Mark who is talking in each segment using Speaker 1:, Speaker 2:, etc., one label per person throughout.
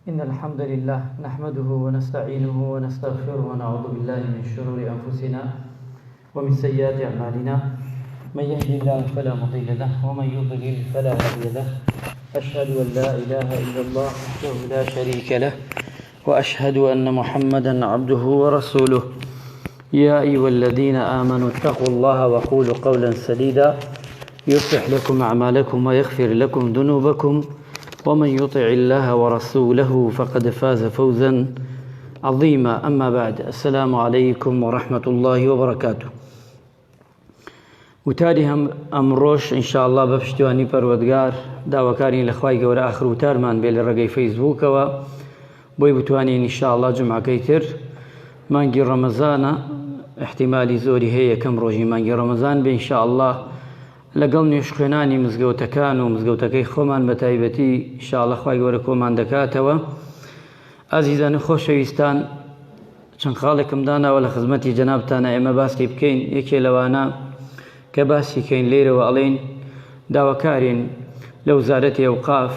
Speaker 1: إن الحمد لله نحمده ونستعينه ونستغفره ونعوذ بالله من شرور أنفسنا ومن سيئات أعمالنا. من يهدي الله فلا مضل له ومن يضلل فلا هادي له. أشهد أن لا إله إلا الله وحده لا شريك له وأشهد أن محمدا عبده ورسوله. يا أيها الذين آمنوا اتقوا الله وقولوا قولا سديدا يصلح لكم أعمالكم ويغفر لكم ذنوبكم ومن يطع الله ورسوله فقد فاز فوزا عظيما. أما بعد، السلام عليكم ورحمة الله وبركاته. وتاريهم أمروش إن شاء الله بفشتواني پروردگار داوكارين لخواي گەورە آخر وتارمان بێ لە ڕێگەی فەیسبووکەوە بۆی بتوانین إن شاء الله جمعەکەی تر مانگی ڕەمەزانە احتیمالی زۆری هەیە یەکەم ڕۆژی مانگی ڕەمەزان بێ إن شاء الله لەگەڵ نوێژ خوێنانی مزگەوتەکان و مزگەوتەکەی خۆمان بە تایبەتی إن شاء الله خوای گەورە کۆمان دەکاتەوە. ئازیزان خۆشەویستان، چەند خاڵێکم داناوە لە خزمەتی جەنابتانە ئێمە باسی بکەین. یەکێ لەوانە کە باسی کەین لێرەوە ئەڵێن داواکارین لە وزارەتی ئەوقاف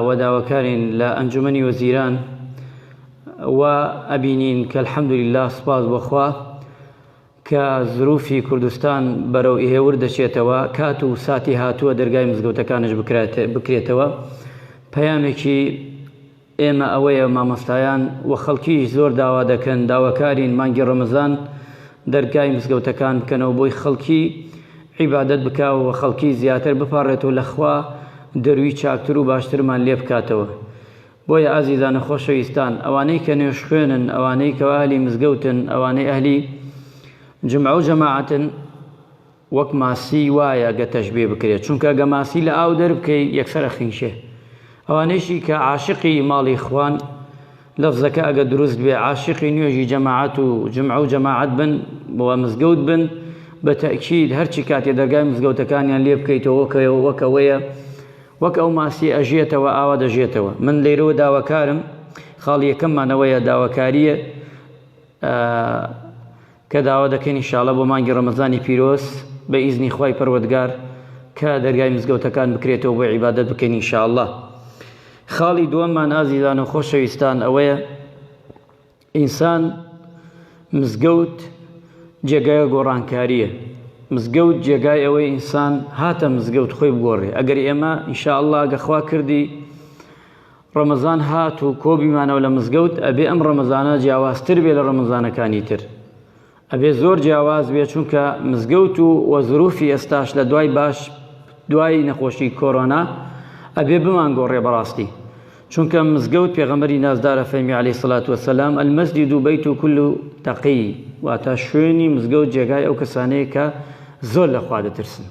Speaker 1: و داواکارین لە ئەنجومەنی وەزیران و ئەبینین کە الحەمدولله سپاس بۆخوا کە زروفی کوردستان بەرەو ئێوەر دەچێتەوە، کات و ساتی هاتووە دەرگای مزگەوتەکانش بکرێتەوە. پەیامێکی ئێمە ئەوەیە مامۆستایان و خەڵکی زۆر داوا دەکەن داواکارین مانگی ڕەمەزان دەرگای مزگەوتەکان بکەنەوە بۆی خەڵکی عیبادەت بکاوە و خەڵکی زیاتر بپارڕێتەوە لەخوا دەروی چاکتر و باشترمان لێ بکاتەوە. بۆیە ئازیزانە خۆشەویستان، ئەوانەی کە نوێژ خوێنن، ئەوانەی کە ئەهلی مزگەوتن، ئەوانەی ئەهلی جمعە و جەماعەتن، وەک ماسی وایە گە تەشبیه بکرێت، چونکە گە ماسی لە ئاو دەربکەی یەکسەرە خینشێ. ئەوانەیشی کە عاشقی ماڵی خوان، لەفزەکە ئەگە دروست بێ، عاشقی نوێژی جەماعەت و جمعە و جەماعەت بن بۆ مزگەوت بن، بە تەئکید هەرچی کاتێ دەرگای مزگەوتەکانیان لێ بکەیتەوە وەکەوەیە، وەک ئەو ماسی ئەژێتەوە ئاوا دەژێتەوە. من لێرەوە داواکارم، خاڵی یەکەممانەوەیە داواکاریە کە داوا دەکەین ئینشاءالله بۆ مانگی ڕەمەزانی پیرۆز بە ئیزنی خوای پەروەردگار کە دەرگای مزگەوتەکان بکرێتەوە بۆ عیبادەت بکەین ئینشاءالله. خاڵی دووەممان ئازیزان و خۆشەویستان ئەوەیە ئینسان مزگەوت جێگایە گۆڕانکاریە. مزگەوت جێگای ئەوەی ئینسان هاتە مزگەوت خۆی بگۆڕێ. ئەگەر ئێمە ئینشاءالله گەخوا کردی ڕەمەزان هات و کۆبیمانەوە لە مزگەوت، ئەبێ ئەم ڕەمەزانە جیاوازتر بێ لە ڕەمەزانەکانی تر، ئەبێ زۆر جیاواز بێ، چونکە مزگەوت و وەزروفی ئێستاش لە دوای نەخۆشی کۆرۆنا ئەبێ بمانگۆڕێ بەڕاستی. چونکە مزگەوت پێغەمبەری نازدارە فەرمی عەلەیهی سەڵات وەسەلام ئەلمەسجید بەیت کول تەقی، واتە شوێنی مزگەوت جێگای ئەو کەسانەیە کە زۆر لەخوا دەترسن.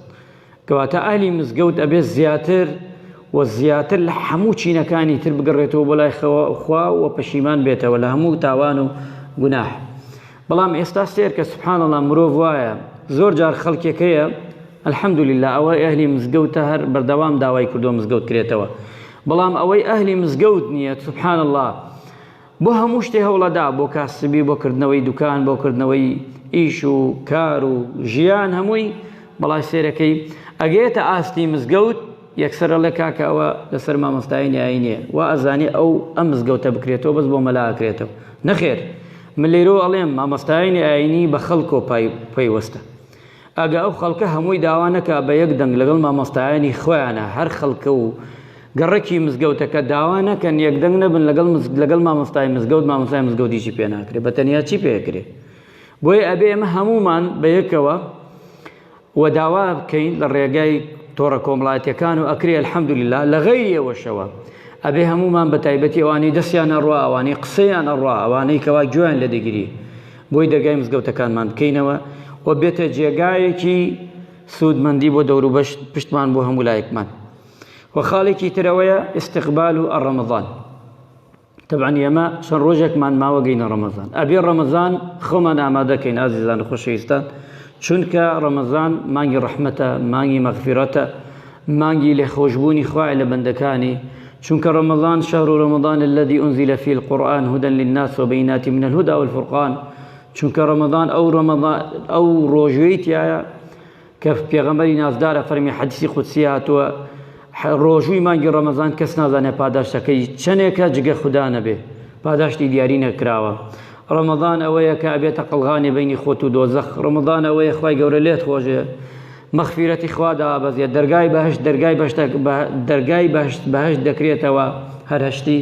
Speaker 1: کەواتە ئاهلی مزگەوت ئەبێ زیاتر و زیاتر لە هەموو چینەکانی تر بگەڕێتەوە بۆ لای خوا و پەشیمان بێتەوە لە هەموو تاوان و گوناح. بەڵام ئێستا سێر کە سوبحانەڵڵا مرۆڤ وایە زۆر جار خەڵکێکەیە الحەمدولله ئەوەی ئەهلی مزگەوتە هەر بەردەوام داوای کردو مزگەوت کرێتەوە، بەڵام ئەوەی ئەهلی مزگەوت نییە سوبحانەڵڵا بۆ هەموو شتێ هەوڵەدا، بۆ کاسبی، بۆ کردنەوەی دوکان، بۆ کردنەوەی ئیش و کار و ژیان هەمووی، بەڵای سێرەکەی ئەگەیەتە ئاستی مزگەوت یەکسەرە لە کاکە ئەوە لەسەر مامۆستایی نهایینیە و ئەزانێ ئەم مزگەوتە بکرێتەوە بەس بۆ مەلا ئەکرێتەوە. نەخێر، من لێرەوە ئەڵێم مامۆستایی نهایینی بە خەڵکۆ پەیوەستە. ئەگە ئەو خەڵکە هەمووی داوا نەکا بە یەک دەنگ لەگەڵ مامۆستایانی خۆیانە، هەر خەڵکە و گەڕێکی مزگەوتەکە داوا نەکەن یەک دەنگ نەبن لەگەڵ مامۆستای مزگەوت، مامۆستای مزگەوتیشی پێ ناکرێت، بە تەنیا چی پێکرێ؟ بۆیە ئەبێ ئێمە هەمومان بە یەکەوە و داوا بکەین لە ڕێگای تۆڕە کۆمەڵایەتیەکان و ئەکرێ الحەمدولله لە غەیریەوەشەوە ئەبێ هەمومان بە تایبەتی ئەوانەی دەستیان ئەڕوا، ئەوانەی قسەیان ئەڕوا، ئەوانەی کەوا گوێیان لە دەگیری، بۆی دەرگای مزگەوتەکانمان بکەینەوە و بێتە جێگایەکی سوودمەندی بۆ دەور و پشتمان بۆ هەموو لایەکمان. و خاڵێکی ترەوەیە ئیستیقبال و ڕەمەزان. طبعا ئێمە چەند ڕۆژێکمان ماوە گەینە ڕەمەزان، ئەبێ ڕەمەزان خۆمان ئامادەکەین ئازیزان و خۆشەویستان، چونکە ڕەمەزان مانگی ڕەحمەتە، مانگی مەغفیرەتە، مانگی لێخۆشبوونی خوای لە بەندەکانی، چونکە ڕەمەزان شەهر ڕەمەزان الذي أنزل فيه القرآن هدى للناس وبينات من الهدى والفرقان، چونکە ڕەمەزان ئەو ڕۆژوەی تایە کە پێغەمبەری نازدارە فەرمی حەدیسی قودسی هاتووە ڕۆژووی مانگی ڕەمەزان کەس نازانێت پاداشتەکەی چەندێکە جگە خوددا نەبێ، پاداشتی دیاری نەکراوە. ڕەمەزان ئەوەیە کە ئەبێتە قەڵغانی بینی خۆت و دۆزەخ. ڕەمەزان ئەوەیە خوای گەورە لێت خۆشێ، مەغفیرەتی خوا دابەزێت، دەرگای بەهەشت دەکرێتەوە هەر هەشتی،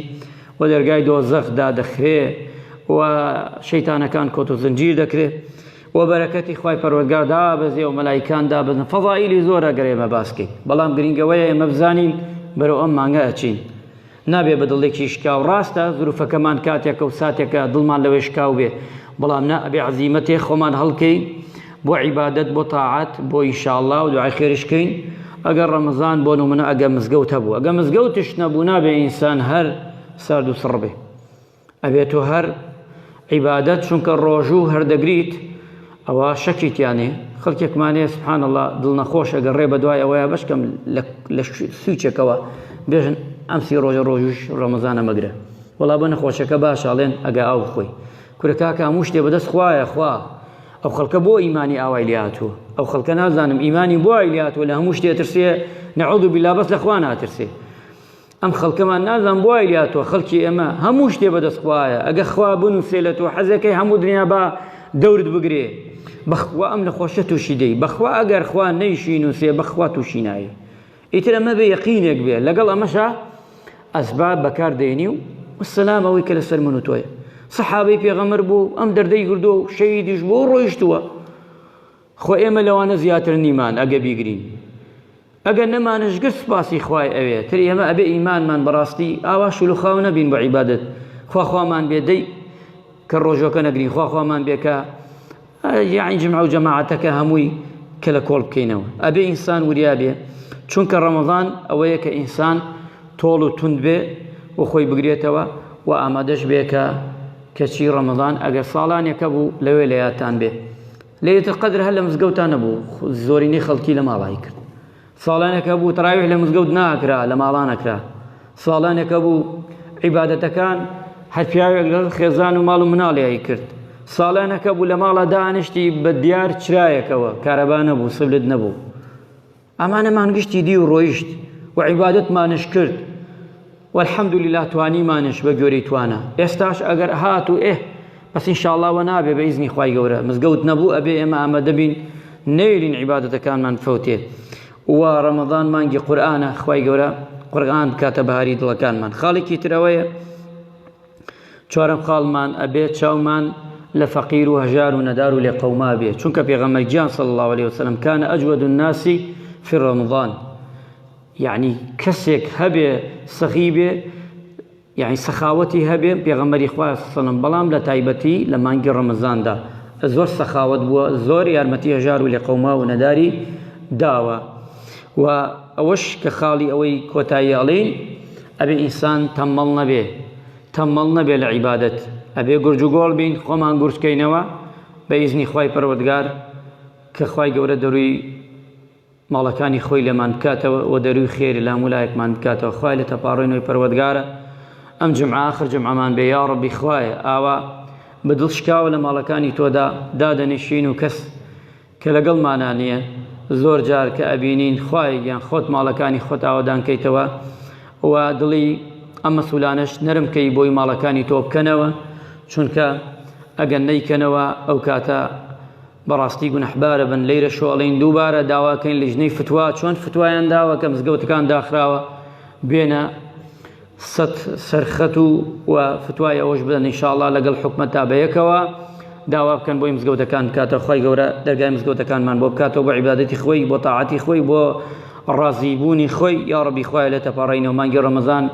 Speaker 1: و دەرگای دۆزەخ دادەخرێ و شەیتانەکان کۆت و زنجیر دەکرێت و بەرەکەتی خوای پەروەردگار دابەزێ و مەلایکان دابەزن. فەضائیلی زۆرە گەر ئێمە باسکەین، بەڵام گرنگەوەیە ئێمە بزانین بەرەو ئەم مانگە ئەچین، نابێ بە دڵێکی شکاو. ڕاستە زروفەکەمان کاتێکە و ساتێکە دڵمان لەوێ شکاو بێ، بەڵام نا ئەبێ عەزیمەتێ خۆمان هەڵکەین بۆ عیبادەت، بۆ تاعات، بۆ ئینشاءالله و دوعای خێرشکەین. ئەگەر ڕەمەزان بۆ نمونە ئەگە مزگەوت هەبوو، ئەگە مزگەوتش نەبوو نابێ ئینسان هەر سارد و سڕ بێ، ئەبێت و هەر عیبادەت، چونکە ڕۆژوو هەردەگریت ئەوە شەکیتیانێ. خەڵکێکمانێ سبحان الله دڵ نەخۆش ئەگەر ڕێ بە دوای ئەوەیە بەشکەم لە سوچێکەوە بێژن ئەمسی ڕۆژوش ڕەمەزانە مەگرە، وەڵا بە نەخۆشەکە باشەڵێن ئەگە ئاو بخۆی. کورەکاکە هەموو شتێ بەدەست خوایە، خوا ئەو خەڵکە بۆ ئیمانی ئاوای لێهاتووە، ئەو خەڵکە نازانم ئیمانی بۆ ئای لێهاتووە، لە هەموو شتێ ترسێ، نەعوذ بالله بەس لە خوا ناترسێ. ئەم خەڵکەمان نازان بۆ ئای لێهاتووە، خەڵکی ئێمە هەموو شتێ بەدەست خوایە، ئەگە خوا بنووسێ لە تۆ حەزەکەی هەموو دنیا بە دەورت بگرێ، بەخوا ئەم نەخۆشە تووشی دەی، بەخوا ئەگەر خوا نەیشی نووسێ بەخوا تووشی نایە. ئیتر ئەمە بێ یەقینێک بێ، لەگەڵ ئەمەشە ئەسباب بەکاردێنی و وەسەلام ئەوەی کە لەسەر من و تۆیە. سەحابەی پێغەمبەر بوو، ئەم دەردەی گردو و شەهیدیش بۆ ڕۆیشتووە. خۆ ئێمە لەوانە زیاتر نیمان ئەگە بیگرین، ئەگە نەمانش گرت سپاسی خوای ئەوێ، تر ئێمە ئەبێ ئیمانمان بەڕاستی ئاوا شولوخاو نەبین بە عیبادەت. خوامان بێ دەی کە ڕۆژۆکە نەگرین، خوامان بێ کە یعنی جمع و جەماعەتەکە هەمووی کە لە کۆڵ بکەینەوە. ئەبێ ئینسان وریا بێ، چونکە ڕەمەزان ئەوەیە کە ئینسان تۆڵ و تند بێ و خۆی بگرێتەوە و ئامادەش بێ کە کەچی ڕەمەزان ئەگەر ساڵانێکە بوو لەوێ لە یادتان بێ. لەیلەتل قەدر هەر لە مزگەوتان نەبوو، زۆرینەی خەڵکی لە ماڵای کرد. ساڵانێکە بوو تەراویح لە مزگەوت ناکرا، لە ماڵان ئەکرا. ساڵانێکە بوو عیبادەتەکان هەر پیاوێک لە خێزان و ماڵ و مناڵیایی کرد. ساڵانەکە بوو لە ماڵە دانیشتی بە دیار چرایەکەوە، کارەبا نەبوو، سبلت نەبوو. ئەمانەمان گشتی دی و ڕۆیشت و عیبادەتمانش کرد، والحەمدولله توانیمانش بە گوێرەی توانە. ئێستاش ئەگەر هات و بەس ئینشاءالله وە نابێ بە ئیزنی خوای گەورە، مزگەوت نەبوو ئەبێ ئێمە ئامادە بین نەیرین عیبادەتەکانمان فەوتێ. و ڕەمەزان مانگی قورئانە، خوای گەورە قورئان بکاتە بەهاری دڵەکانمان. خاڵێکی ترەوەیە چوارەم خاڵمان ئەبێ چاومان لە فەقیر و هەژار و نەدار و لێ قەوما بێ، چونکە پێغەمبەر گیان صلی الله عليه وسلم كان أجود الناس في رمضان، يعني کەسێک هەبێ سەخی بێ، يعني سەخاوەتی هەبێ پێغەمبەری خوا صلی الله عليه وسلم، بەڵام لە تایبەتی لە مانگی ڕەمەزاندا زۆر سەخاوەت بووە، زۆر یارمەتی هەژار و لێ قەوما و نەداری داوە. و ئەوەش کە خاڵی ئەوەی کۆتایی ئەڵێن ئەبێ ئینسان تەمەڵ نەبێ لە عیبادەت، ئەبێ گورج و گۆڵ بین، خۆمان گورجکەینەوە بە ئیزنی خوای پەروەردگار کە خوای گەورە دەروی ماڵەکانی خۆی لێمان بکاتەوە و دەروی خێری لە هەموو لایەکمان بکاتەوە. خوای لە تەپاڕۆینەوەی پەروەردگارە ئەم جمعە ئاخر جمعەمان بێ یا ڕەبی خوایە ئاوا بە دڵشکاوە لە ماڵەکانی تۆدا دادەنیشین و کەس کە لەگەڵمانە نییە زۆر جار کە ئەبینین خوای گیان خۆت ماڵەکانی خۆت ئاوادان کەیتەوە و دڵی ئەم مەسئولانەش نەرمکەی بۆی ماڵەکانی تۆ بکەنەوە، چونکە ئەگەر نەیکەنەوە ئەو کاتە بەڕاستی گونەحبارە بن. لەیرە شۆڵین دووبارە داواکەین لە ژنەی فتوا، چۆن فتوایان داوە کە مزگەوتەکان داخراوە بێنە سەرخەت و فتوای ئەوەش بدەن ئینشاءالله لەگەڵ حکومەتتا بەیەکەوە داوا بکەن بۆی مزگەوتەکان بکاتە، خوای گەورە دەرگای مزگەوتەکانمان بۆ بکاتەوە بۆ عیبادەتی خۆی، بۆ تاعەتی خۆی، بۆ ڕازیبوونی خۆی. یا ڕەبی خوایە لە تەپاڕینەوە مانگی ڕەمەزان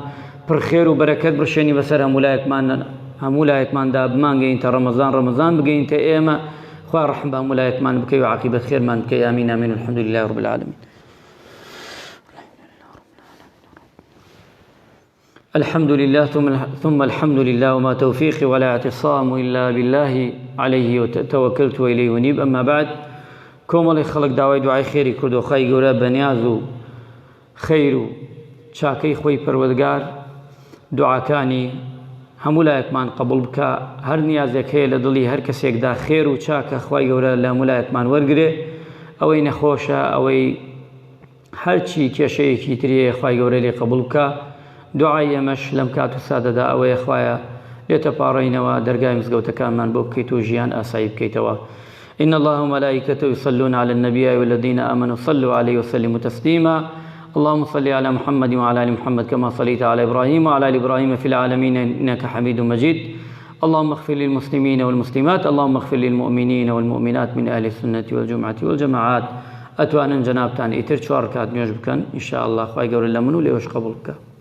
Speaker 1: پڕخێر و بەرەکەت بڕشێنی بەسەر هەموو لایەکماندا بمانگەینتە ڕەمەزان بگەینتە ئێمە. خوای ڕەحم بە هەموو لایەکمان بکەی و عاقبەت خێرمان بکەی. ئامین ئامین. الحمد لله رب العالمين. الحمد لله ثم الحمد لله وما توفيقي ولا اعتصام إلا بالله عليه توكلت وإليه ونيب. أما بعد، کۆمەڵی خەڵک داوای دوعای خێری کرد و خوای گەورە بەنیاز و خەیر و چاکەی خۆی پەروەردگار دوعاکانی هەموو لایەکمان قبول بکە. هەر نیازێک هەیە لە دڵی هەر کەسێکدا خێر و چاکە خوای گەورە لە هەموو لایەکمان وەرگرێ. ئەوەی نەخۆشە، ئەوەی هەرچی کێشەیەکی تریە خوای گەورە لێ قبول بکە. دوعای ئێمەش لەم کات و سادەدا ئەوەیە خوایە لێتە پاڕێنەوە دەرگای مزگەوتەکانمان بۆ بکەیت و ژیان ئاسایی بکەیتەوە. إن الله وملائكته يصلون على النبي والذين آمنوا صلوا عليه وسلموا تسليما. اللهم صل على محمد وعلى آل محمد كما صليت على إبراهيم وعلى آل إبراهيم في العالمين إنك حميد مجيد. اللهم اغفر للمسلمين والمسلمات، اللهم اغفر للمؤمنين والمؤمنات من أهل السنة والجمعة والجماعات. أتوانا جنابتان إتر 4 ركعات نوێژ بکەن إن شاء الله خوای گەورە لە من و لێوەش قبول بکە.